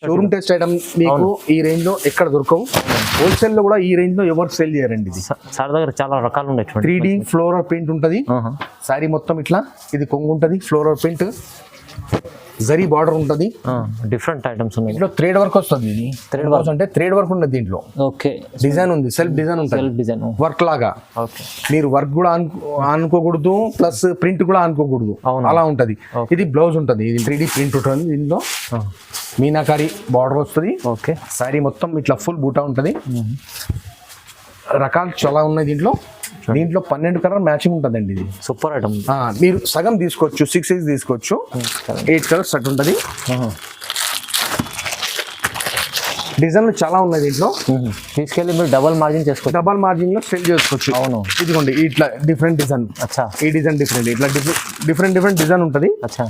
Showroom test item మీకు ఈ range లో ఎక్కడ దొరకవు. హోల్సేల్ లో కూడా ఈ రేంజ్ లో ఎవరు సేల్ చేయరండి. ఇది సార్ దగ్గర చాలా రకాలు ఉన్నాయి. 3D ఫ్లోరల్ ప్రింట్ ఉంటది. సారీ మొత్తం ఇట్లా ఇది కొంగు ఉంటది. ఫ్లోరల్ ప్రింట్ జరీ బార్డర్ ఉంటది. డిఫరెంట్ ఐటమ్స్ ఉన్నాయి. ఇంట్లో థ్రెడ్ వర్క్ వస్తుంది. ఇది థ్రెడ్ వర్క్ అంటే థ్రెడ్ వర్క్ ఉండదు దీంట్లో. ఓకే, డిజైన్ ఉంది, సెల్ఫ్ డిజైన్ ఉంటుంది. సెల్ఫ్ డిజైన్ వర్క్ లాగా. ఓకే, మీరు వర్క్ కూడా అనుకోకూడదు, ప్లస్ ప్రింట్ కూడా అనుకోకూడదు, అలా ఉంటది. ఇది బ్లౌజ్ ఉంటుంది. ఇది 3D ప్రింట్ ఉంటుంది. దీంట్లో మీనాకారి బార్డర్ వస్తుంది. ఓకే, సారీ మొత్తం ఇట్లా ఫుల్ బూటా ఉంటుంది. రకాలు చాలా ఉన్నాయి దీంట్లో. 12 కలర్ మ్యాచింగ్ ఉంటుందండి. ఇది సూపర్ ఐటమ్. మీరు సగం తీసుకోవచ్చు, 6 సైజ్ తీసుకోవచ్చు. 8 కలర్స్ సెట్ ఉంటుంది. డిజైన్లు చాలా ఉన్నాయి దీంట్లో. తీసుకెళ్ళి మీరు డబల్ మార్జిన్ చేసుకోవచ్చు. డబల్ మార్జిన్ లో సెల్ చేసుకోవచ్చు. అవును, ఇదిగోండి ఇట్లా డిఫరెంట్ డిజైన్. అచ్చా, ఈ డిజైన్ డిఫరెంట్, ఇట్లా డిఫరెంట్ డిజైన్ ఉంటుంది. అచ్చా,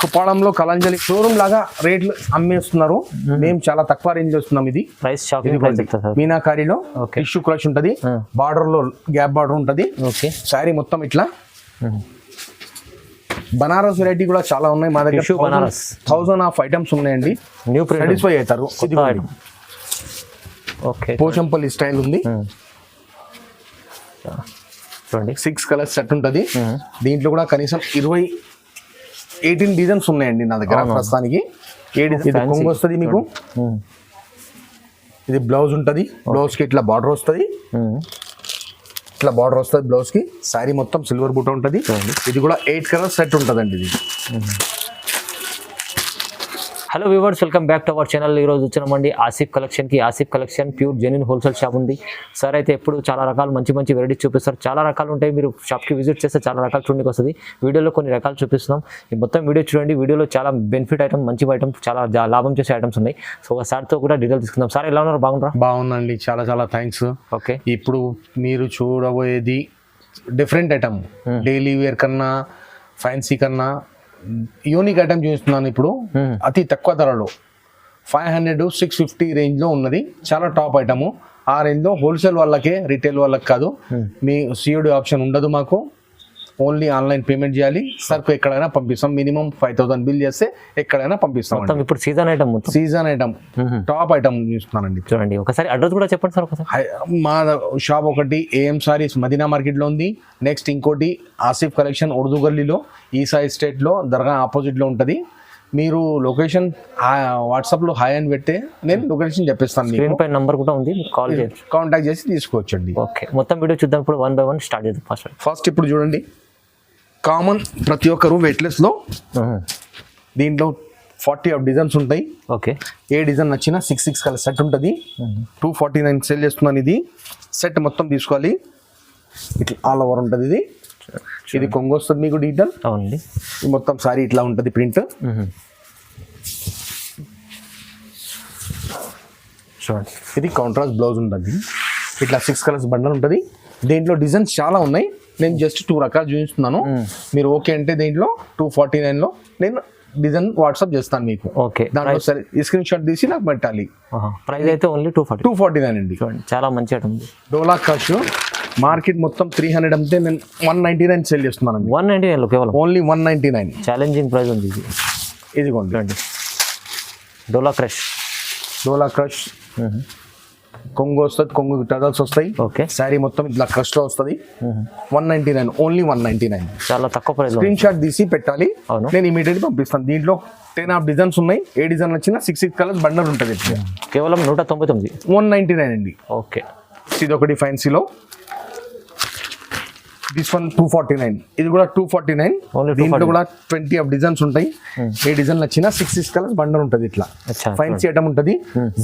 కుప్పాడంలో కలంజలి షోరూమ్ లాగా రేట్లు అమ్మేస్తున్నారు. మేము చాలా తక్కువ రేంజ్ చేస్తున్నాం. ఇది ప్రైస్ షాపింగ్ ప్రైస్ మీనాకారిలో టిష్యూ క్రష్ ఉంటది. బార్డర్ లో గ్యాప్ బార్డర్ ఉంటది. ఓకే, శారీ మొత్తం ఇట్లా. బనారస్ వెరైటీ కూడా చాలా ఉన్నాయి మా దగ్గర. 1000 ఆఫ్ ఐటమ్స్ ఉన్నాయండి. న్యూ సాటిస్ఫై అవుతారు. ఓకే, పోచంపల్లి స్టైల్ ఉంది. చూడండి 6 కలర్స్ సెట్ ఉంటుంది. దీంట్లో కూడా కనీసం 18 డిజైన్స్ ఉన్నాయండి నా దగ్గర ప్రస్తుతానికి. కొంగు వస్తుంది మీకు. ఇది బ్లౌజ్ ఉంటుంది. బ్లౌజ్ కి ఇట్లా బార్డర్ వస్తుంది. ఇట్లా బార్డర్ వస్తుంది బ్లౌజ్ కి. శారీ మొత్తం సిల్వర్ బూట ఉంటుంది. ఇది కూడా 8 కలర్ సెట్ ఉంటుందండి. ఇది hello viewers, welcome back to our channel. ఈరోజు వచ్చినామండి ఆసిఫ్ కలెక్షన్కి. Asif collection pure genuine wholesale shop ఉంది. సార్ అయితే ఎప్పుడు చాలా రకాలు మంచి వెరైటీస్ చూపిస్తారు. చాలా రకాలు ఉంటాయి. మీరు షాప్కి విజిట్ చేస్తే చాలా రకాలు చూడడానికి వస్తుంది. వీడియోలో కొన్ని రకాలు చూపిస్తున్నాం. ఈ మొత్తం వీడియో చూడండి. వీడియోలో చాలా బెనిఫిట్ ఐటమ్, మంచి ఐటమ్, చాలా లాభం చేసే ఐటమ్స్ ఉన్నాయి. సో సార్తో కూడా డీటెయిల్ తీసుకుందాం. సార్ ఎలా ఉన్నారు? బాగున్నారా? బాగుందండి, చాలా థ్యాంక్స్. ఓకే, ఇప్పుడు మీరు చూడబోయేది డిఫరెంట్ ఐటమ్. డైలీ వేర్ కన్నా, ఫ్యాన్సీ కన్నా యూనిక్ ఐటమ్ చూస్తున్నాను. ఇప్పుడు అతి తక్కువ ధరలో 500 650 రేంజ్ లో ఉన్నది. చాలా టాప్ ఐటమ్. ఆ రేంజ్ లో హోల్సేల్ వాళ్ళకే, రిటైల్ వాళ్ళకి కాదు. మీ సిఓడి ఆప్షన్ ఉండదు మాకు. ఓన్లీ ఆన్లైన్ పేమెంట్ చేయాలి. సరుకు ఎక్కడైనా పంపిస్తాం. మినిమం 5000 బిల్ చేస్తే ఎక్కడైనా పంపిస్తాం. ఇప్పుడు season item, season item, top item చూస్తున్నానండి. చూడండి ఒకసారి అడ్రస్ కూడా చెప్పండి సార్ ఒకసారి. మా షాప్ ఒకటి AM సారీస్ మదీనా మార్కెట్ లో ఉంది. నెక్స్ట్ ఇంకోటి ఆసిఫ్ కలెక్షన్ ఉర్దూ గల్లీలో, ఈసా ఎస్టేట్ లో, దర్గా ఆపోజిట్ లో ఉంటది. మీరు లొకేషన్ వాట్సాప్ లో హాయ్ అని పెడితే నేను లొకేషన్ చెప్పిస్తాను. స్క్రీన్ పై నంబర్ కూడా ఉంది, కాల్ చేసి కాంటాక్ట్ చేసి తీసుకోవచ్చండి. ఓకే, మొత్తం వీడియో చూద్దాం. ఇప్పుడు 1 by 1 స్టార్ట్ చేద్దాం. ఫస్ట్ ఇప్పుడు చూడండి, కామన్ ప్రతి ఒక్కరు వెయిట్లెస్ లో. దీంట్లో 40 ఆఫ్ డిజైన్స్ ఉంటాయి. ఓకే, ఏ డిజైన్ నచ్చినా 6 కలర్ సెట్ ఉంటుంది. 249 సేల్ చేస్తున్నాను. ఇది సెట్ మొత్తం తీసుకోవాలి. ఇట్లా ఆల్ ఓవర్ ఉంటుంది. ఇది కొంగు వస్తుంది మీకు డీటెయిల్. అవునండి, మొత్తం సారీ ఇట్లా ఉంటుంది ప్రింట్. చూడండి, ఇది కాంట్రాస్ట్ బ్లౌజ్ ఉంటుంది. ఇట్లా 6 కలర్స్ బండల్ ఉంటుంది. దీంట్లో డిజైన్స్ చాలా ఉన్నాయి. నేను జస్ట్ 2 రకాలు చూపిస్తున్నాను. మీరు ఓకే అంటే దీంట్లో 249 లో నేను డిజైన్ వాట్సాప్ చేస్తాను మీకు. ఓకే, దాంట్లో సరే ఈ స్క్రీన్ షాట్ తీసి నాకు పెట్టాలి. ప్రైస్ అయితే ఓన్లీ 249 అండి. చూడండి, చాలా మంచి ఐటమ్. డోలా కష్ మార్కెట్ మొత్తం 300 అమ్మితే నేను 199 సేల్ చేస్తున్నాను. 199 కేవలం, ఓన్లీ 199. ఛాలెంజింగ్ ప్రైస్ ఉంది ఇది. ఇదిగోండి డోలా క్రష్. కొంగు వస్తుంది, కొంగు టజల్స్ వస్తాయి. ఓకే, శారీ మొత్తం ఇట్లా క్రష్ లో వస్తుంది. 199, ఓన్లీ 199. చాలా తక్కువ ప్రైస్. స్క్రీన్ షాట్ తీసి పెట్టాలి. నేను ఇమీడియట్ పంపిస్తాను. దీంట్లో 10 ఆఫ్ డిజైన్స్ ఉన్నాయి. ఏ డిజైన్ వచ్చినా 6 కలర్స్ బండల్ ఉంటుంది. కేవలం 199, 199 అండి. ఓకే, ఇది ఒకటి ఫ్యాన్సీలో. This one 249. ఇది కూడా 249. దీంట్లో కూడా 20 ఆఫ్ డిజైన్స్ ఉంటాయి. ఏ డిజైన్ నచ్చినా 6 కలర్స్ బండల్ ఉంటుంది. ఇట్లా ఫ్యాన్సీ ఐటమ్ ఉంటుంది.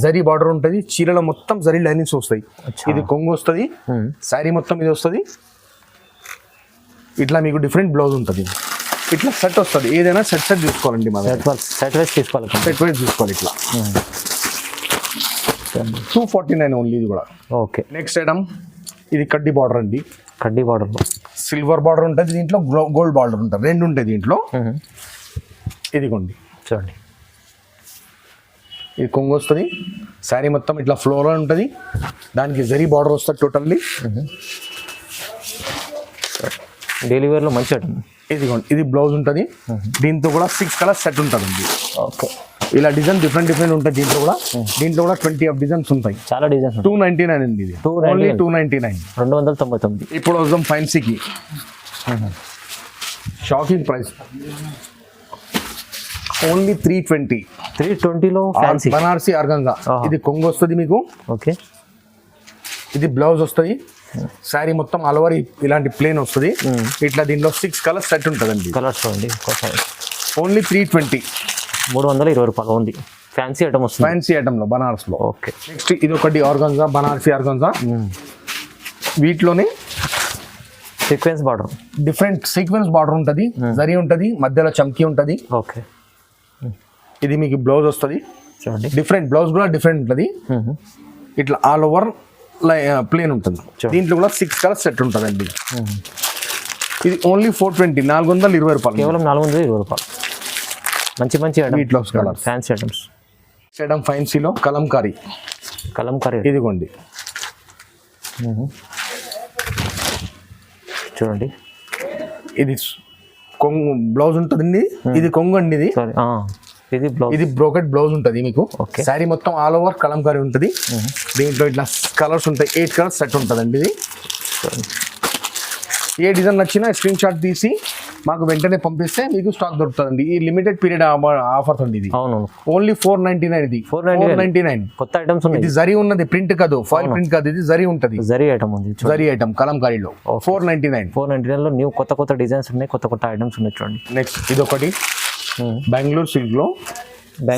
జరీ బార్డర్ ఉంటుంది. చీరలో మొత్తం జరీ లైనింగ్స్ వస్తాయి. ఇది కొంగు వస్తుంది. శారీ మొత్తం ఇది వస్తుంది. ఇట్లా మీకు డిఫరెంట్ బ్లౌజ్ ఉంటుంది. ఇట్లా సెట్ వస్తుంది. ఏదైనా సెట్ తీసుకోవాలండి. మా సెట్ వైజ్ తీసుకోవాలి. ఇట్లా 249 ఓన్లీ. ఇది కూడా ఓకే. నెక్స్ట్ ఐటమ్ ఇది కడ్డీ బార్డర్ అండి. కడ్డీ బార్డర్, సిల్వర్ బార్డర్ ఉంటుంది. దీంట్లో గోల్డ్ బార్డర్ ఉంటుంది. 2 ఉంటాయి దీంట్లో. ఇదిగోండి చూడండి, ఇది కొంగు వస్తుంది. శారీ మొత్తం ఇట్లా ఫ్లోర్ ఉంటుంది. దానికి జరీ బార్డర్ వస్తుంది టోటల్లీ. డైలీ వేర్లో మంచి ఐటమ్. ఇదిగోండి, ఇది బ్లౌజ్ ఉంటుంది. దీంతో కూడా 6 కలర్స్ సెట్ ఉంటుందండి. ఓకే, ఇలా డిజైన్ డిఫరెంట్ ఉంటుంది. దీంట్లో కూడా 20 ఆఫ్ డిజైన్స్ ఉంటాయి. చాలా డిజైన్స్. 299 అండి ఇది. 299. 299. ఇప్పుడు వద్దాం ఫ్యాన్సీకి. Shocking price only 320. 320లో ఫ్యాన్సీ బనారసి ఆర్గంజా. ఇది కొంగు వస్తుంది మీకు. ఓకే, ఇది బ్లౌజ్ వస్తుంది. శారీ మొత్తం ఆల్ ఓవర్ ఇలాంటి ప్లేన్ వస్తుంది. ఇట్లా దీంట్లో 6 కలర్స్ సెట్ ఉంటుందండి. కలర్స్ చూడండి. ఓన్లీ 320. 320 రూపాయలు ఉంది. ఫ్యాన్సీ ఐటమ్ వస్తుంది. ఫ్యాన్సీ ఐటమ్ లో బనారస్ లో. ఓకే, నెక్స్ట్ ఇది ఒకటి ఆర్గంజా, బనారసి ఆర్గంజా. వీటిలోనే sequence border, different sequence border ఉంటుంది, జరీ ఉంటుంది, మధ్యలో చమ్కీ ఉంటుంది. ఓకే, ఇది మీకు బ్లౌజ్ వస్తుంది. చూడండి డిఫరెంట్ బ్లౌజ్ కూడా డిఫరెంట్ ఉంటుంది. ఇట్లా ఆల్ ఓవర్ ప్లేన్ ఉంటుంది. దీంట్లో కూడా 6 కలర్స్ సెట్ ఉంటుందండి. ఇది ఓన్లీ 420. 420 రూపాయలు. కేవలం 420 రూపాయలు. మంచి మంచి వీటిలో కలర్స్, ఫ్యాన్సీ ఐటమ్స్. ఐటమ్ ఫ్యాన్సీలో కలంకారీ. ఇదిగోండి, చూడండి. ఇది కొంగు బ్లౌజ్ ఉంటుందండి. ఇది కొంగు అండి. ఇది సారీ, ఇది బ్లౌజ్. ఇది బ్రోకెట్ బ్లౌజ్ ఉంటుంది మీకు. ఓకే, శారీ మొత్తం ఆల్ ఓవర్ కలంకారీ ఉంటుంది. దీంట్లో ఇట్లా కలర్స్ ఉంటాయి. 8 కలర్స్ సెట్ ఉంటుందండి. ఇది ఏ డిజైన్ నచ్చినా స్క్రీన్ షాట్ తీసి మాకు వెంటనే పంపిస్తే మీకు స్టాక్ దొరుకుతుందండి. ఈ లిమిటెడ్ పీరియడ్ ఆఫర్ ఉంది. ఇది అవును, ఓన్లీ 499. ఇది 499. కొత్త ఐటమ్స్ ఉన్నాయి. ఇది జరీ ఉన్నది, ప్రింట్ కాదు, ఫాయిల్ ప్రింట్ కాదు. ఇది జరీ ఉంటుంది. జరీ ఐటమ్ ఉంది. జరీ ఐటమ్ కలంకారీలో 499. 499 లో న్యూ కొత్త డిజైన్స్ ఉన్నాయి, కొత్త ఐటమ్స్ ఉన్నాయి. చూడండి. నెక్స్ట్ ఇది ఒకటి బెంగళూరు సిల్క్ లో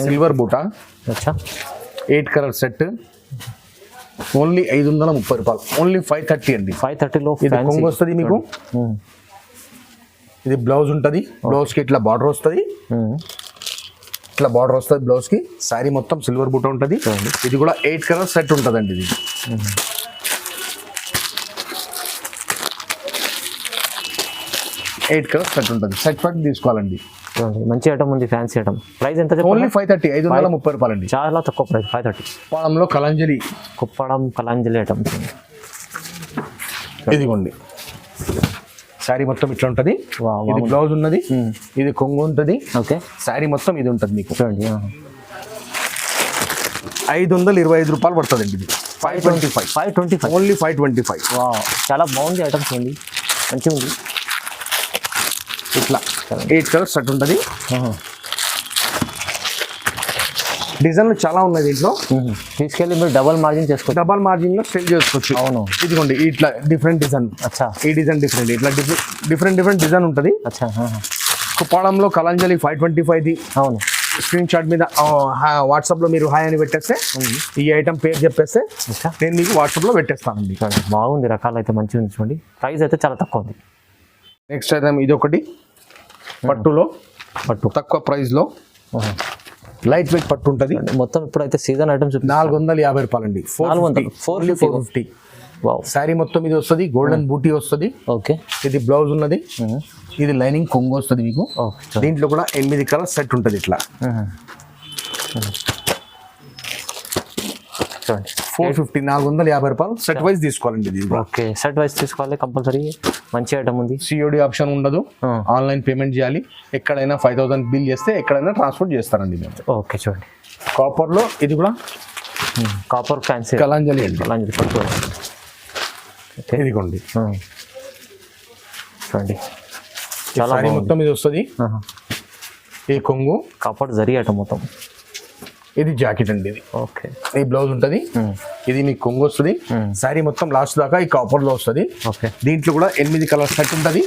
సిల్వర్ బూటా. అచ్చా, 8 కలర్ సెట్ ఓన్లీ 530 రూపాయలు. ఓన్లీ 530 అండి. 530లో ఇది కొంగు వస్తుంది మీకు. ఇది బ్లౌజ్ ఉంటుంది. బ్లౌజ్ కి ఇట్లా బార్డర్ వస్తుంది. ఇట్లా బార్డర్ వస్తుంది బ్లౌజ్ కి. శారీ మొత్తం సిల్వర్ బూట ఉంటుంది. ఇది కూడా 8 కలర్ సెట్ ఉంటుందండి. ఇది 8 కలర్ సెట్ ఉంటుంది. సెట్ పట్టి తీసుకోవాలండి. మంచి ఐటమ్ ఉంది. Fancy item. ప్రైస్ ఎంత? ఓన్లీ 530. 530 రూపాయలు అండి. చాలా తక్కువ ప్రైస్. 530. కుప్పడంలో కలంజలి. కలాంజలి ఐటమ్స్. ఇదిగోండి, శారీ మొత్తం ఇట్లా ఉంటుంది. ఇది బ్లౌజ్ ఉన్నది. ఇది కొంగు ఉంటుంది. ఓకే, శారీ మొత్తం ఇది ఉంటుంది మీకు. చూడండి. 525 రూపాయలు పడుతుందండి. ఇది 525. ఓన్లీ 525. చాలా బాగుంది ఐటమ్స్ ఉంది. మంచిగా ఉంది. ఇట్లా 8 కలర్స్ సెట్ ఉంటుంది. డిజైన్లు చాలా ఉన్నాయి దీంట్లో. తీసుకెళ్ళి మీరు డబల్ మార్జిన్ చేసుకోవచ్చు. డబల్ మార్జిన్ లో సెల్ చేసుకోవచ్చు. అవును, ఇదిగోండి ఇట్లా డిఫరెంట్ డిజైన్. అచ్చా, ఈ డిజైన్ డిఫరెంట్. ఇట్లా డిఫరెంట్ డిజైన్ ఉంటుంది. అచ్చా, కుప్పాడంలో కలంజలి 525. అవును, స్క్రీన్ షాట్ మీద వాట్సాప్ లో మీరు హాయ్ అని పెట్టేస్తే ఈ ఐటమ్ పేరు చెప్పేస్తే నేను మీకు వాట్సాప్ లో పెట్టేస్తానండి. బాగుంది. రకాలు అయితే మంచిగా ఉంది. చూడండి, ప్రైస్ అయితే చాలా తక్కువ ఉంది. నెక్స్ట్ ఐటమ్ ఇది ఒకటి పట్టులో. తక్కువ ప్రైస్ లో లైట్ వెయిట్ పట్టు ఉంటుంది. మొత్తం ఇప్పుడైతే సీజన్ ఐటమ్స్ 450 రూపాయలు అండి. 450. శారీ మొత్తం ఇది వస్తుంది. గోల్డెన్ బూటీ వస్తుంది. ఓకే, ఇది బ్లౌజ్ ఉన్నది. ఇది లైనింగ్ కొంగు వస్తుంది మీకు. దీంట్లో కూడా 8 కలర్ సెట్ ఉంటుంది. ఇట్లా 450. 450 రూపాయలు. సెట్ వైజ్ తీసుకోవాలండి. ఇది ఓకే, సెట్ వైజ్ తీసుకోవాలి కంపల్సరీ. మంచి ఐటమ్ ఉంది. COD ఆప్షన్ ఉండదు. ఆన్లైన్ పేమెంట్ చేయాలి. ఎక్కడైనా 5000 బిల్ చేస్తే ఎక్కడైనా ట్రాన్స్పోర్ట్ చేస్తారండి మేము. ఓకే, చూడండి. కాపర్ లో ఇది కూడా కాపర్ ఫ్యాన్సీ కలాంజలి అండి. కలాంజలి పట్టు. ఇదిగోండి, చూడండి. చాలా మొత్తం ఇది వస్తుంది. ఈ కొంగు కాపర్ జరీ ఐటమ్ మొత్తం. ఇది జాకెట్ అండి. ఇది ఓకే, ఈ బ్లౌజ్ ఉంటుంది. ఇది మీకు కొంగు వస్తుంది. శారీ మొత్తం లాస్ట్ దాకా ఈ కాపర్ లో వస్తుంది. ఓకే, దీంట్లో కూడా 8 కలర్ సెట్ ఉంటుంది.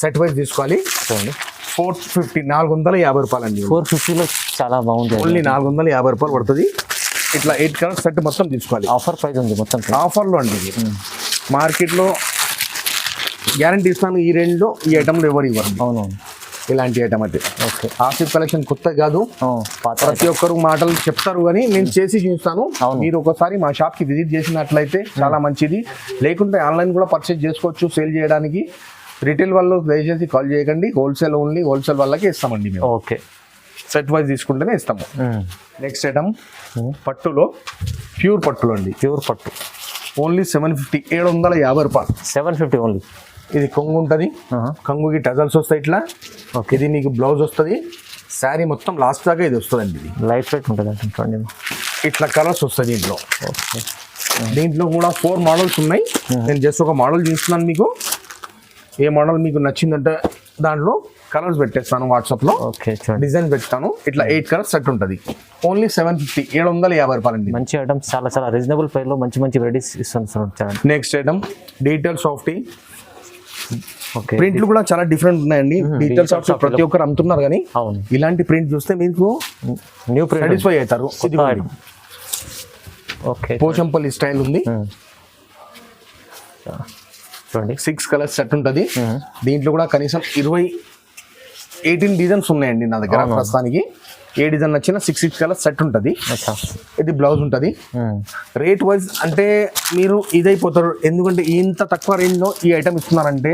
సెట్ వైజ్ తీసుకోవాలి. చూడండి, 450. 450 రూపాయలు అండి. 450లో చాలా బాగుంది. ఓన్లీ 450 రూపాయలు పడుతుంది. ఇట్లా 8 కలర్ సెట్ మొత్తం తీసుకోవాలి. ఆఫర్ ప్రైస్ ఉంది మొత్తం. ఆఫర్లో అండి. ఇది మార్కెట్లో గ్యారంటీ ఇస్తాను. ఈ రేంజ్లో ఈ ఐటమ్లు ఎవరు ఇవ్వరు. అవునవును, ఇలాంటి ఐటమ్ అయితే. ఓకే, ఆసిఫ్ కలెక్షన్ కొత్త కాదు. ప్రతి ఒక్కరు మాటలు చెప్తారు కానీ నేను చేసి చూస్తాను. మీరు ఒకసారి మా షాప్ కి విజిట్ చేసినట్లయితే చాలా మంచిది. లేకుంటే ఆన్లైన్ కూడా పర్చేజ్ చేసుకోవచ్చు సేల్ చేయడానికి. రిటైల్ వాళ్ళు దయచేసి కాల్ చేయకండి. హోల్సేల్ ఓన్లీ హోల్సేల్ వాళ్ళకి ఇస్తామండి మేము. ఓకే, సెట్ వైజ్ తీసుకుంటేనే ఇస్తాము. నెక్స్ట్ ఐటమ్ పట్టులో ప్యూర్ పట్టులో అండి. ప్యూర్ పట్టు ఓన్లీ 750. 750 రూపాయలు. 750 ఓన్లీ. ఇది కొంగు ఉంటుంది, కొంగుకి టజల్స్ వస్తాయి ఇట్లా. ఓకే. ఇది మీకు బ్లౌజ్ వస్తుంది, శారీ మొత్తం లాస్ట్ దాకా ఇది వస్తుందండి. ఇది లైట్ వెయిట్ ఉంటుంది అంటే చూడండి. ఇట్లా కలర్స్ వస్తాయి దీంట్లో. ఓకే. దీంట్లో కూడా 4 మోడల్స్ ఉన్నాయి. నేను జస్ట్ ఒక మోడల్ చూస్తున్నాను మీకు. ఏ మోడల్ మీకు నచ్చిందంటే దాంట్లో కలర్స్ పెట్టేస్తాను వాట్సాప్లో. ఓకే చూడండి. డిజైన్ పెడతాను. ఇట్లా 8 కలర్స్ సెట్ ఉంటుంది. ఓన్లీ 750, 750 రూపాయలండి. మంచి ఐటమ్స్, చాలా చాలా రీజనబుల్ ప్రైస్లో మంచి మంచి వెరైటీస్ ఇస్తున్నాను చూడండి. Next item detail softy. Okay. ప్రింట్లు కూడా చాలా డిఫరెంట్ ఉన్నాయండి. డీటెయిల్ సాఫ్ట్ ప్రతి ఒక్కరు అమ్ముతున్నారు, కానీ అవును, ఇలాంటి ప్రింట్ చూస్తే మీకు న్యూ ప్రింట్ సాటిస్ఫై అవుతారు. ఓకే. పోచంపల్లి స్టైల్ ఉంది. చూడండి 6 కలర్స్ సెట్ ఉంటుంది. దీంట్లో కూడా కనీసం 18 డిజైన్స్ ఉన్నాయండి నా దగ్గర ప్రస్తుతానికి. ఏ డిజైన్ నచ్చినా 6 కలర్స్ సెట్ ఉంటుంది. ఇది బ్లౌజ్ ఉంటుంది. రేట్ వైజ్ అంటే మీరు ఇదైపోతారు, ఎందుకంటే ఇంత తక్కువ రేంజ్ లో ఈ ఐటమ్ ఇస్తున్నారంటే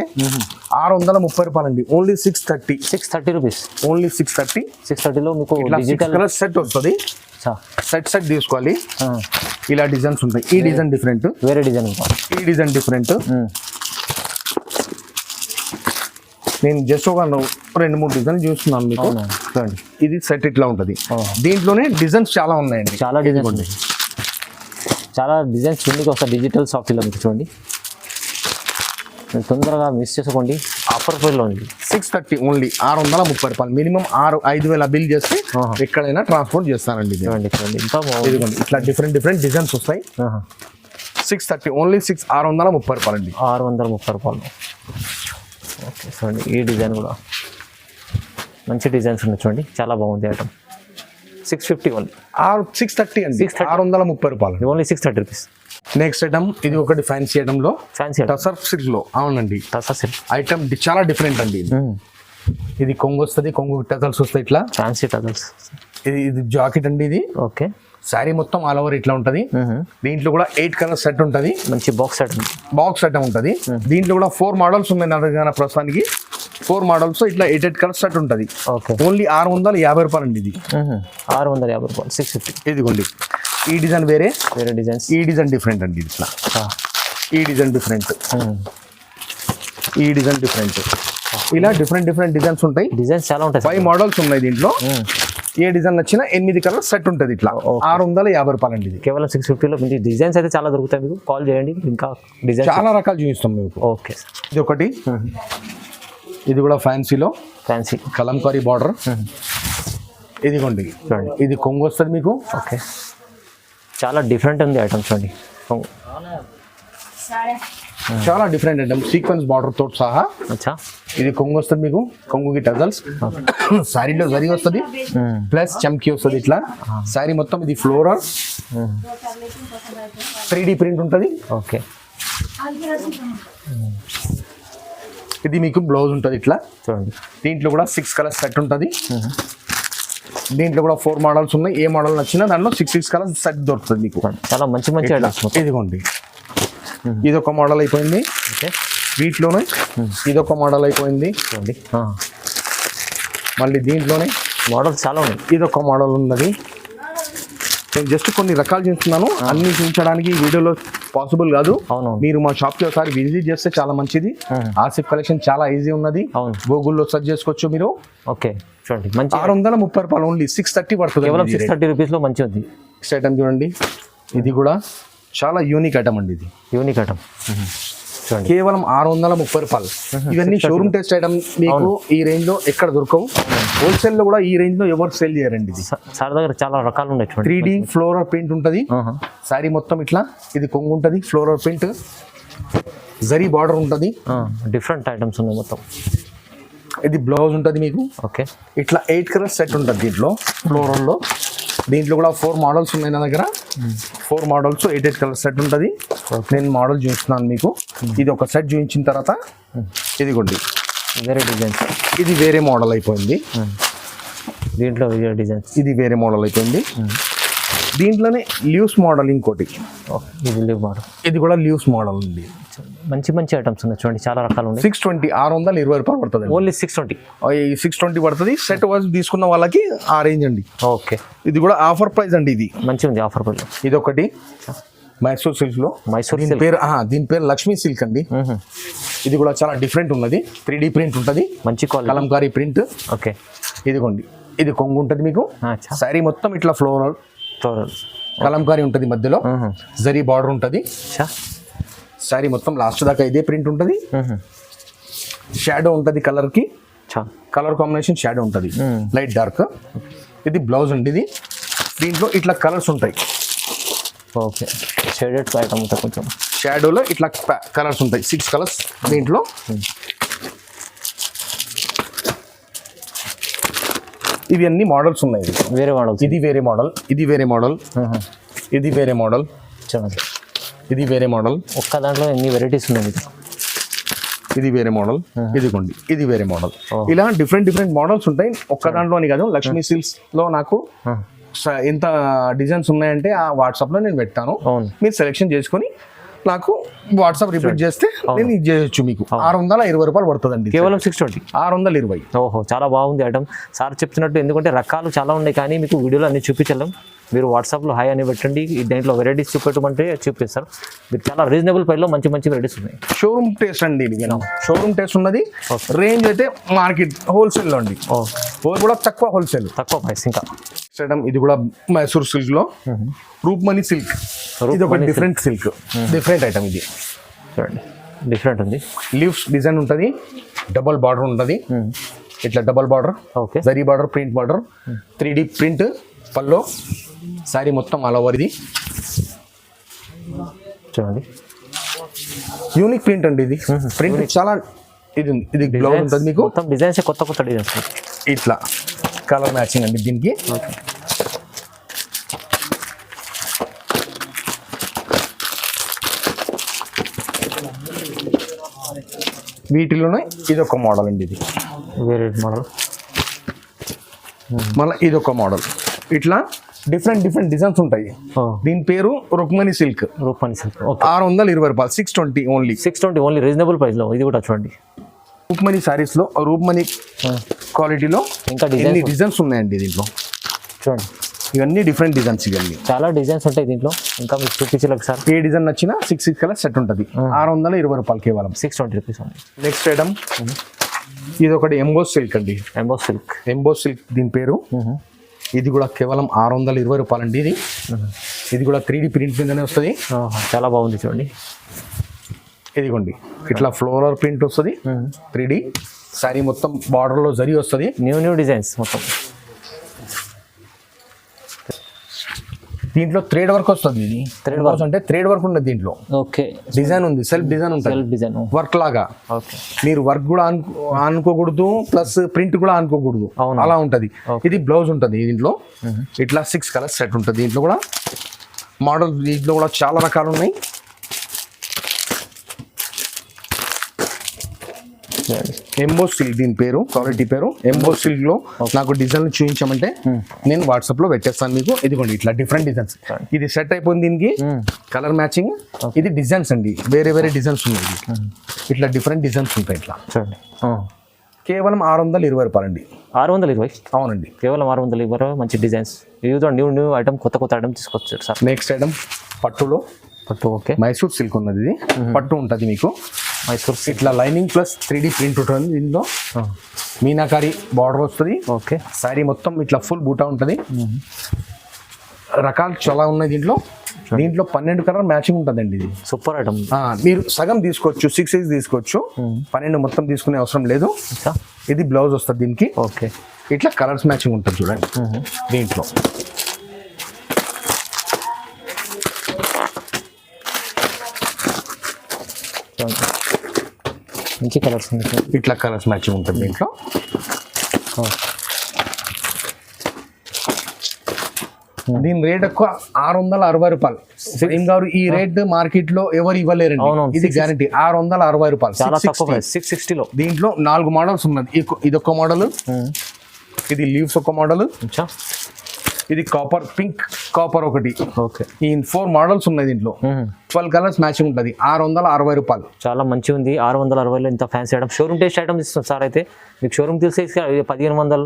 630 రూపాయలండి. Only 630 rupees. ఓన్లీ 630. 630లో మీకు డిజిటల్ కలర్ సెట్ వస్తుంది. సెట్ తీసుకోవాలి. ఇలా డిజైన్స్ ఉంటాయి. ఈ డిజైన్ డిఫరెంట్, వేరే డిజైన్, ఈ డిజైన్ డిఫరెంట్. నేను జస్ట్ ఒక 2-3 డిజైన్ చూస్తున్నాను మీకు. చూడండి, ఇది సెట్ ఇట్లా ఉంటుంది. దీంట్లోనే డిజైన్స్ చాలా ఉన్నాయండి. చాలా డిజైన్స్ ఉన్నాయి, చాలా డిజైన్స్ చూడండి. ఒకసారి డిజిటల్ సాఫ్ట్వేర్ మీకు చూడండి, తొందరగా మిస్ చేసుకోండి. ఆఫర్ ప్రైస్లో ఉంది. 630 ఓన్లీ 630 రూపాయలు. మినిమం 5,000 బిల్ చేస్తే ఎక్కడైనా ట్రాన్స్పోర్ట్ చేస్తానండి. చూడండి చూడండి, ఇంకా ఇదిగోండి ఇట్లా డిఫరెంట్ డిజైన్స్ వస్తాయి. 630 ఓన్లీ 630 రూపాయలు అండి. 630 రూపాయలు. ఓకే చూడండి, ఈ డిజైన్ కూడా మంచి డిజైన్స్ ఉన్నాయి చూడండి, చాలా బాగుంది ఐటమ్. 650 ఓన్లీ. 630 అండి. 630 రూపాయలు. Only 630 rupees. నెక్స్ట్ ఐటమ్ ఇది ఒకటి ఫ్యాన్సీ ఐటమ్ లో, ఫ్యాన్సీ టసర్ సిల్క్ లో. అవునండి, టసర్ సిల్క్ ఐటమ్ చాలా డిఫరెంట్ అండి. ఇది కొంగు వస్తుంది, కొంగు టజల్స్ వస్తాయి ఇట్లా. Fancy tassels. ఇది జాకెట్ అండి. ఇది ఓకే. శారీ మొత్తం ఆల్ ఓవర్ ఇట్లా ఉంటుంది. దీంట్లో కూడా 8 కలర్ సెట్ ఉంటుంది. మంచి బాక్స్ సెట్, బాక్స్ సెట్ ఉంటుంది. దీంట్లో కూడా 4 మోడల్స్ ఉన్నాయి నా దగ్గర ప్రస్తుతానికి. 4 మోడల్స్ ఇట్లా 8 కలర్ సెట్ ఉంటుంది. ఓకే. ఓన్లీ 650 రూపాయలు అండి. ఇది 650 రూపాయలు. 650. ఇదిగోండి, ఈ డిజైన్ వేరే డిజైన్స్. ఈ డిజైన్ డిఫరెంట్ అండి. ఇట్లా ఈ డిజైన్ డిఫరెంట్, ఈ డిజైన్ డిఫరెంట్. ఇలా డిఫరెంట్ డిజైన్స్ ఉంటాయి. డిజైన్స్ చాలా ఉంటాయి. 5 మోడల్స్ ఉన్నాయి దీంట్లో. ఏ డిజైన్ నచ్చినా 8 కలర్ సెట్ ఉంటుంది. ఇట్లా 650 రూపాయలు అండి. ఇది కేవలం 650లో డిజైన్స్ అయితే చాలా దొరుకుతాయి. మీకు కాల్ చేయండి, ఇంకా డిజైన్ చాలా రకాలు చూపిస్తాం మీకు. ఓకే. ఇది ఒకటి, ఇది కూడా ఫ్యాన్సీలో ఫ్యాన్సీ కలంకారీ బార్డర్. ఇదిగోండి చూడండి, ఇది కొంగు వస్తుంది మీకు. ఓకే, చాలా డిఫరెంట్ ఉంది ఐటమ్ చూడండి. చాలా డిఫరెంట్ ఐటమ్, సీక్వెన్స్ బార్డర్ తోటి సహా. అచ్చా. ఇది కొంగు వస్తుంది మీకు, కొంగుకి టజల్స్. శారీలో జరీ వస్తుంది ప్లస్ చమ్కీ వస్తుంది ఇట్లా. శారీ మొత్తం ఇది ఫ్లోరల్ 3D ప్రింట్ ఉంటుంది. ఓకే. ఇది మీకు బ్లౌజ్ ఉంటుంది ఇట్లా. చూడండి, దీంట్లో కూడా 6 కలర్ సెట్ ఉంటుంది. దీంట్లో కూడా 4 మోడల్స్ ఉన్నాయి. ఏ మోడల్ నచ్చినా దాంట్లో 6 కలర్స్ సెట్ దొరుకుతుంది మీకు. చాలా మంచి మంచి ఐటమ్స్. ఇదిగోండి, ఇదొక మోడల్ అయిపోయింది. ఓకే. వీటిలోనే ఇదొక మోడల్ అయిపోయింది. చూడండి, మళ్ళీ దీంట్లోనే మోడల్స్ చాలా ఉన్నాయి. ఇదొక మోడల్ ఉన్నది. నేను జస్ట్ కొన్ని రకాలు చూస్తున్నాను, అన్ని చూపించడానికి వీడియోలో పాసిబుల్ కాదు. అవును, మీరు మా షాప్కి ఒకసారి విజిట్ చేస్తే చాలా మంచిది. ఆసిఫ్ కలెక్షన్ చాలా ఈజీ ఉన్నది. అవును, గూగుల్లో సెర్చ్ చేసుకోవచ్చు మీరు. ఓకే. చూడండి, మంచి 630 రూపాయలు ఓన్లీ. 630 పడుతుంది. కేవలం 630 రూపీస్లో మంచి ఉంది. నెక్స్ట్ ఐటమ్ చూడండి, ఇది కూడా చాలా యూనిక్ ఐటమ్ అండి. ఇది యూనిక్ ఐటమ్ చూడండి, కేవలం 630 రూపాయలు. ఇవన్నీ షోరూమ్ టెస్ట్ ఐటమ్. మీకు ఈ రేంజ్ లో ఎక్కడ దొరకవు. హోల్సేల్ లో కూడా ఈ రేంజ్ లో ఎవరు సేల్ చేయరండి. ఇది సార్ దగ్గర చాలా రకాలు ఉన్నాయి. 3D ఫ్లోరల్ ప్రింట్ ఉంటుంది. శారీ మొత్తం ఇట్లా. ఇది కొంగు ఉంటుంది, ఫ్లోరల్ ప్రింట్, జరీ బార్డర్ ఉంటుంది. డిఫరెంట్ ఐటమ్స్ ఉన్నాయి మొత్తం. ఇది బ్లౌజ్ ఉంటుంది మీకు. ఓకే. ఇట్లా 8 కలర్ సెట్ ఉంటుంది దీంట్లో ఫ్లోరల్లో. దీంట్లో కూడా 4 మోడల్స్ ఉన్నాయి నా దగ్గర. 4 మోడల్స్ 8 కలర్ సెట్ ఉంటుంది. నేను మోడల్ చూస్తున్నాను మీకు. ఇది ఒక సెట్ చూపించిన తర్వాత ఇదిగోండి వేరే డిజైన్స్. ఇది వేరే మోడల్ అయిపోయింది. దీంట్లో వేరే డిజైన్స్. ఇది వేరే మోడల్ అయిపోయింది. దీంట్లోనే లీవ్స్ మోడల్ ఇంకోటి. ఇది లీవ్ మోడల్. ఇది కూడా లీవ్స్ మోడల్ ఉంది. మంచి మంచి ఐటమ్స్ ఉన్నాయి చూడండి, చాలా రకాలు ఉన్నాయి. 620 620 రూపాయలు పడుతుంది. ఓన్లీ 620. 620 పడుతుంది. సెట్ వైజ్ తీసుకున్న వాళ్ళకి ఆ రేంజ్ అండి. ఓకే. ఇది కూడా ఆఫర్ ప్రైస్ అండి. ఇది మంచిగా ఉంది ఆఫర్ ప్రైస్. ఇది ఒకటి మైసూర్ సిల్క్ లో మైసూర్ దీని పేరు లక్ష్మీ సిల్క్ అండి. ఇది కూడా చాలా డిఫరెంట్ ఉన్నది. 3D ప్రింట్ ఉంటుంది, మంచి క్వాలిటీ కలంకారీ ప్రింట్. ఓకే, ఇదిగోండి, ఇది కొంగు ఉంటుంది మీకు. శారీ మొత్తం ఇట్లా ఫ్లోరల్ ఫ్లోరల్ కలంకారీ ఉంటుంది, మధ్యలో జరీ బార్డర్ ఉంటుంది. శారీ మొత్తం లాస్ట్ దాకా ఇదే ప్రింట్ ఉంటుంది. షాడో ఉంటుంది, కలర్ కాంబినేషన్ షాడో ఉంటుంది, లైట్ డార్క్. ఇది బ్లౌజ్ అండి. ఇది దీంట్లో ఇట్లా కలర్స్ ఉంటాయి. ఓకే, షేడెడ్ ఐటమ్ ఉంటుంది, కొంచెం షాడోలో ఇట్లా కలర్స్ ఉంటాయి, 6 కలర్స్ దీంట్లో. ఇవి అన్ని మోడల్స్ ఉన్నాయి. వేరే మోడల్స్. ఇది వేరే మోడల్, ఇది వేరే మోడల్, ఇది వేరే మోడల్, ఇది వేరే మోడల్. ఒక్క దాంట్లో ఎన్ని వెరైటీస్ ఉన్నాయి. ఇది వేరే మోడల్, ఇదిగోండి, ఇది వేరే మోడల్. ఇలా డిఫరెంట్ మోడల్స్ ఉంటాయి. ఒక్క దాంట్లోని కాదు, లక్ష్మీ సిల్క్స్ లో నాకు ఎంత డిజైన్స్ ఉన్నాయంటే ఆ వాట్సాప్ లో నేను పెట్టాను. మీరు సెలెక్షన్ చేసుకొని నాకు వాట్సాప్ రిపీట్ చేస్తే నేను ఇది చేయొచ్చు. మీకు 620 రూపాయలు పడుతుందండి, కేవలం 620. 620. ఓహో, చాలా బాగుంది ఐటమ్. సార్ చెప్తున్నట్టు, ఎందుకంటే రకాలు చాలా ఉన్నాయి కానీ మీకు వీడియోలో అన్ని చూపించలేం. మీరు వాట్సాప్లో హాయ్ అని పెట్టండి, దీంట్లో వెరైటీస్ చూపెట్టమంటే చూపిస్తారు. మీరు చాలా రీజనబుల్ ప్రైస్లో మంచి వెరైటీస్ ఉన్నాయి. షోరూమ్ టేస్ట్ అండి ఇది. షోరూమ్ టేస్ట్ ఉన్నది. రేంజ్ అయితే మార్కెట్ హోల్సేల్లో అండి, కూడా తక్కువ హోల్సేల్, తక్కువ ప్రైస్. ఇంకా ఇది కూడా మైసూర్ సిల్క్ లో రూప్మణి సిల్క్. ఇది ఒక డిఫరెంట్ సిల్క్, డిఫరెంట్ ఐటమ్. ఇది చూడండి, డిఫరెంట్ ఉంది. లీవ్స్ డిజైన్ ఉంటుంది, డబల్ బార్డర్ ఉంటుంది. ఇట్లా double border, okay, zari border, print border, 3D print పల్లో. శారీ మొత్తం ఆల్ ఓవర్. ఇది చూడండి, యూనిక్ ప్రింట్ అండి. ఇది ప్రింట్ చాలా ఇది బ్లౌజ్ ఉంటుంది మీకు. మొత్తం డిజైన్స్ కొత్త డిజైన్స్. ఇట్లా కలర్ మ్యాచింగ్ అండి దీనికి. వీటిలోనే ఇది ఒక మోడల్ అండి. ఇది వేరే మోడల్. మళ్ళీ ఇది ఒక మోడల్. ఇట్లా డిఫరెంట్ డిజైన్స్ ఉంటాయి. దీని పేరు రుక్మణి సిల్క్. 620 రూపాయలు, 620 ఓన్లీ. 620 ఓన్లీ, రీజనబుల్ ప్రైస్ లో. ఇది కూడా చూడండి, రుక్మణి సారీస్ లో రూప్మణి క్వాలిటీలో ఇంకా డిజైన్స్ ఉన్నాయండి దీంట్లో. చూడండి, ఇవన్నీ డిఫరెంట్ డిజైన్స్. ఇవన్నీ చాలా డిజైన్స్ ఉంటాయి దీంట్లో. ఇంకా మీకు చూపించలేదు సార్. ఏ డిజైన్ నచ్చినా 6 కలర్ సెట్ ఉంటుంది. 620 రూపాయలు కేవలం, 620 రూపీస్ ఓన్లీ. నెక్స్ట్ ఐటమ్ ఇది ఒకటి ఎంబోస్ సిల్క్ అండి. ఎంబోస్ సిల్క్ దీని పేరు. ఇది కూడా కేవలం 620 రూపాయలు అండి. ఇది కూడా 3D ప్రింట్ మీదనే వస్తుంది. చాలా బాగుంది చూడండి. ఇదిగోండి, ఇట్లా ఫ్లోరల్ ప్రింట్ వస్తుంది, 3D. శారీ మొత్తం బార్డర్ లో జరీ వస్తుంది. న్యూ డిజైన్స్ మొత్తం. దీంట్లో థ్రెడ్ వర్క్ వస్తుంది. ఇది థ్రెడ్ వర్క్ అంటే థ్రెడ్ వర్క్ ఉన్నది దీంట్లో. ఓకే, డిజైన్ ఉంది, సెల్ఫ్ డిజైన్ ఉంటుంది, వర్క్ లాగా. మీరు వర్క్ కూడా అనుకోకూడదు, ప్లస్ ప్రింట్ కూడా అనుకోకూడదు, అలా ఉంటది. ఇది బ్లౌజ్ ఉంటుంది దీంట్లో. ఇట్లా 6 కలర్స్ సెట్ ఉంటుంది. దీంట్లో కూడా మోడల్, దీంట్లో కూడా చాలా రకాలు ఉన్నాయి. ఎంబోస్ సిల్క్ దీని పేరు, క్వాలిటీ పేరు ఎంబోస్ సిల్క్ లో. నాకు డిజైన్లు చూపించామంటే నేను వాట్సాప్ లో పెట్టేస్తాను మీకు. ఇదిగోండి, ఇట్లా డిఫరెంట్ డిజైన్స్. ఇది సెట్ అయిపోయింది, దీనికి కలర్ మ్యాచింగ్. ఇది డిజైన్స్ అండి, వేరే డిజైన్స్ ఉన్నాయి. ఇట్లా డిఫరెంట్ డిజైన్స్ ఉంటాయి. ఇట్లా చూడండి, కేవలం 620 రూపాయలు అండి. 620? అవునండి, కేవలం 620. మంచి డిజైన్స్. ఇది న్యూ ఐటమ్, కొత్త ఐటమ్ తీసుకొచ్చారు సార్. నెక్స్ట్ ఐటమ్ పట్టు. ఓకే, మైసూర్ సిల్క్ ఉన్నది. ఇది పట్టు ఉంటుంది మీకు. మైసూర్ ఇట్లా లైనింగ్ ప్లస్ 3D ప్రింట్ ఉంటుంది. దీంట్లో మీనాకారి బార్డర్ వస్తుంది. ఓకే, శారీ మొత్తం ఇట్లా ఫుల్ బూటా ఉంటుంది. రకాలు చాలా ఉన్నాయి దీంట్లో. 12 కలర్ మ్యాచింగ్ ఉంటుందండి. ఇది సూపర్ ఐటమ్. మీరు సగం తీసుకోవచ్చు, 6 తీసుకోవచ్చు, 12 మొత్తం తీసుకునే అవసరం లేదు. ఇది బ్లౌజ్ వస్తుంది దీనికి. ఓకే, ఇట్లా కలర్స్ మ్యాచింగ్ ఉంటుంది చూడండి దీంట్లో. మంచి కలర్స్ ఉంటాయి. ఇట్లా కలర్స్ మ్యాచింగ్ ఉంటుంది దీంట్లో. దీని రేట్ ఎక్కువ, 660 రూపాయలు. ఈ రేట్ మార్కెట్ లో ఎవరు ఇవ్వలేరండి. ఇది గ్యారంటీ, 660 రూపాయలు. చాలా తక్కువ, 660 లో. దీంట్లో 4 మోడల్స్ ఉన్నది. ఇది ఒక మోడల్, ఇది లీవ్స్ ఒక మోడల్, ఇది కాపర్, పింక్ కాపర్ ఒకటి. ఓకే, ఈ 4 మోడల్స్ ఉన్నాయి దీంట్లో. 12 కలర్స్ మ్యాచింగ్ ఉంటుంది. 660 రూపాయలు. చాలా మంచిగా ఉంది. 660లో ఇంత fancy item, showroom taste item ఇస్తుంది సార్. అయితే మీకు షోరూమ్ తెలిసే 1500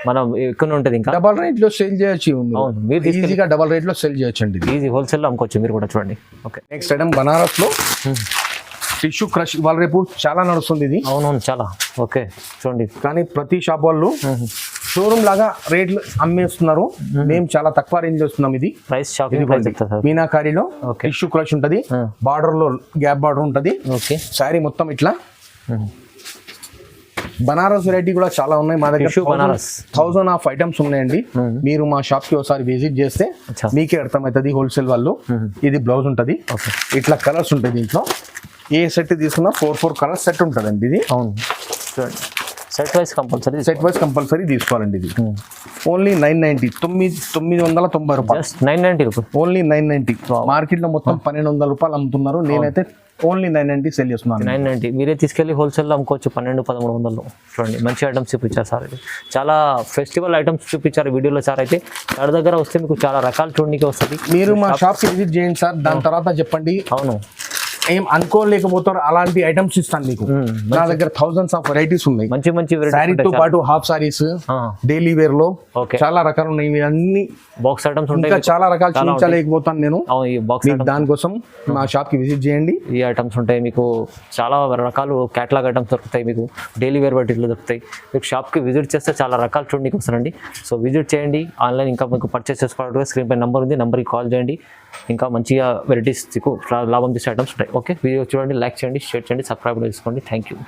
మనం ఎక్కువ ఉంటుంది ఇంకా డబల్ రేట్ లో సేల్ చేయొచ్చు అవును మీరు ఈజీగా డబల్ రేట్ లో సేల్ చేయొచ్చు అండి ఈజీ హోల్సేల్లో అమ్ముకోవచ్చు మీరు కూడా చూడండి ఓకే నెక్స్ట్ ఐటమ్ బనారస్ లో టిష్యూ క్రష్ ఇవాళ రేపు చాలా నడుస్తుంది ఇది అవునవును చాలా ఓకే చూడండి కానీ ప్రతి షాప్ వాళ్ళు షోరూమ్ లాగా రేట్లు అమ్మేస్తున్నారు మేము చాలా తక్కువ రేంజ్ చేస్తున్నాం ఇది ప్రైస్ షాపింగ్ ప్రైస్ చెప్తారు సార్ మీనాకారిలో టిష్యూ క్రష్ ఉంటది బార్డర్ లో గ్యాప్ బార్డర్ ఉంటది ఓకే శారీ మొత్తం ఇట్లా బనారస్ వెరైటీ కూడా చాలా ఉన్నాయి మా దగ్గర Tissue బనారస్. 1000 ఆఫ్ ఐటమ్స్ ఉన్నాయండి మీరు మా షాప్ కి ఒకసారి విజిట్ చేస్తే అచ్చా. మీకే అర్థమవుతుంది హోల్సేల్ వాళ్ళు ఇది బ్లౌజ్ ఉంటది ఓకే ఇట్లా కలర్స్ ఉంటాయి దీంట్లో ఏ సెట్ తీసుకున్నా 4 కలర్స్ సెట్ ఉంటుందండి ఇది అవును చూడండి set wise compulsory set wise compulsory తీసుకోవాలండి ఇది ఓన్లీ 990 రూపాయలు జస్ట్ 990 రూపీస్ ఓన్లీ 990 మార్కెట్ లో మొత్తం 1200 రూపాయలు అమ్ముతున్నారు నేనైతే ఓన్లీ 990 సెల్ చేస్తున్నాను 990 మీరే తీసుకెళ్ళి హోల్సేల్లో అమ్ముకోవచ్చు 1200-1300 చూడండి మంచి ఐటమ్స్ చూపించారు సార్ ఇది చాలా ఫెస్టివల్ ఐటమ్స్ చూపించారు వీడియోలో సార్ అయితే సార్ దగ్గర వస్తే మీకు చాలా రకాలు చూడడానికి వస్తుంది మీరు మా షాప్ కి విజిట్ చేయండి సార్ దాని తర్వాత చెప్పండి అవును ఏం అనుకోలేకపోతారు అలాంటి ఐటమ్స్ ఇస్తాను మీకు నా దగ్గర థౌసండ్స్ ఆఫ్ వెరైటీస్ ఉన్నాయి మంచి మంచి శారీతో పాటు హాఫ్ సారీస్ డైలీ వేర్ లో ఓకే చాలా రకాలు ఉన్నాయి ఇవి అన్ని బాక్స్ ఐటమ్స్ ఉంటాయి ఇంకా చాలా రకాలు చూపించలేకపోతాను నేను అవును ఈ బాక్స్ మీకు దానికోసం మా షాప్ కి విజిట్ చేయండి ఈ ఐటమ్స్ ఉంటాయి మీకు చాలా రకాలు క్యాటలాగ్ ఐటమ్స్ దొరుకుతాయి మీకు డైలీ వేర్ బట్టిలో దొరుకుతాయి మీకు షాప్కి విజిట్ చేస్తే చాలా రకాలు చూడడానికి వస్తారండి సో విజిట్ చేయండి ఆన్లైన్ ఇంకా మీకు పర్చేస్ చేసుకోవడానికి స్క్రీన్ పై నెంబర్ ఉంది నెంబర్కి కాల్ చేయండి ఇంకా మంచిగా వెరైటీస్ లాభం చేసే ఐటమ్స్ ఉంటాయి ఓకే వీడియో చూడండి లైక్ చేయండి షేర్ చేయండి సబ్స్క్రైబ్ చేసుకోండి థ్యాంక్ యూ